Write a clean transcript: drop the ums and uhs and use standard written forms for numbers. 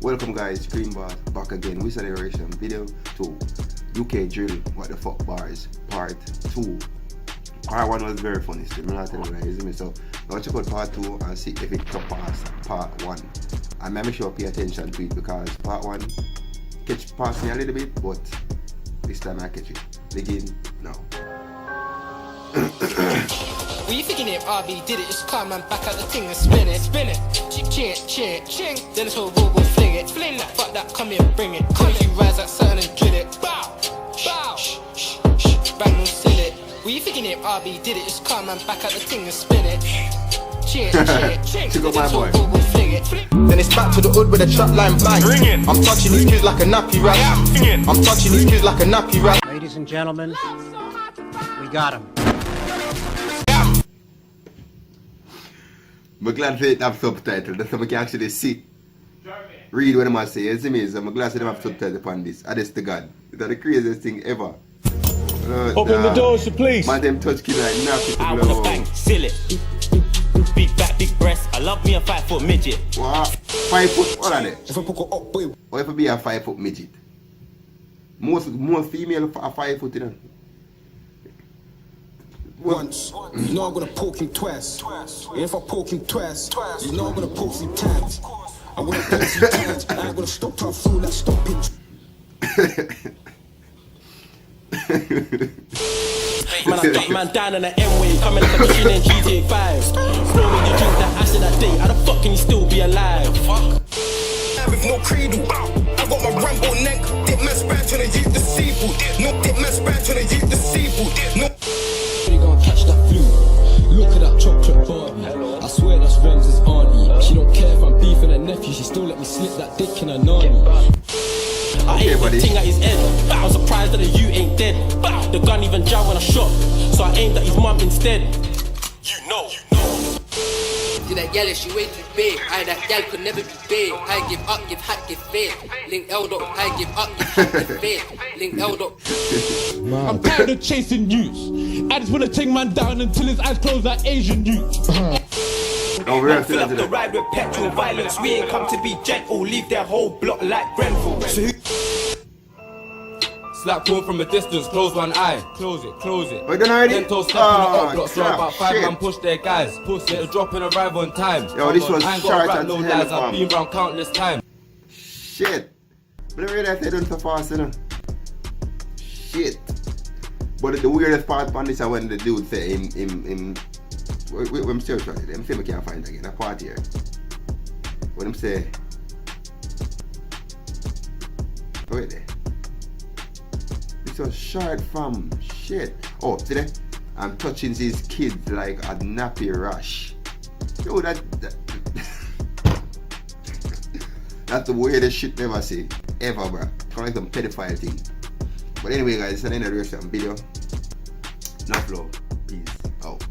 Welcome guys, Green Bars back again with an reaction video to UK Drill What the Fuck Bars Part 2. Part 1 was very funny still, I'm not telling you guys, so now check out Part 2 and see if it surpass Part 1. And make sure pay attention to it because Part 1 passed me a little bit, but this time I catch it. Begin now. What you thinking if RB did it? Just come and back out the thing and spin it. Ching, ching. Then this whole roll will fling it. Fling that, fuck that, come here, bring it. Come you rise that certain and drill it. Bow, bow, bang, no seal it. What you thinking if RB did it? Just come and back out the thing and spin it. Ching. Then this whole roll will fling it. Then it's back to the hood with a trap line bang. I'm touching these kids like a nappy rash. I'm touching these kids like a nappy rash. Ladies and gentlemen, we got him. I'm glad they have subtitles, that's how I can actually see. Read what I say, you see me? So I'm glad they have subtitles upon this. I just to God. That's the craziest thing ever. Open the doors, please. Man, them touch kid like nappy. I wanna bang, seal it. Big fat, big breast. I love me a 5 foot midget. What? 5 foot? What are they? Or if I be a 5 foot midget? Most female are 5 foot, you know. Once, you know I'm gonna poke him twice. And if I poke him twice, you know I'm gonna poke him times. I'm gonna poke him times. And I'm gonna stop to a fool like stop it. Man, I got man down on the M-way, coming like a machine in GTA 5. Snow when you drink that acid that day, how the fuck can you still be alive? With no cradle, I got my Rambo neck. Dip man spat on the youth the seafood. No dip man spat on the youth the seafood. No. You gonna catch that flu? Look at that chocolate Barbie. I swear that's Rem's auntie. She don't care if I'm beefing her nephew. She still let me slip that dick in her nanny. I hate the thing at his head. But I was surprised that the you ain't dead. Bow, the gun even jammed when I shot, so I aimed at his mum instead. You know. See that gal, she way too big. That gal could never be big. I give up, give hat, give fed. Link Eldo, I give up, give hat, give fed. Link Eldo. I'm tired of chasing youths. I just wanna take man down until his eyes close like Asian youths. Man, fill up the ride with petrol violence. We ain't come to be gentle. Leave their whole block like Grenfell. Slap call from a distance, close one eye. Close it. Wait, done already? 10 toes step on the up block, so about 5 man push their guys. Push it, drop and arrive on time. Yo, this was I ain't short got rap and no hell, lies, I've fam. been round countless times. Shit. But I realize they done so fast, you know. Shit. But the weirdest part about this is when the dude say him wait, I'm still trying to say I can't find it again, a part here. When him say wait there. This was short from shit. Oh, see there? I'm touching these kids like a nappy rash. Yo, that that's the weirdest shit never see. Ever, bro. Kind like some pedophile thing. But anyway guys, it's the end of the rest of the video. Enough love. Peace out.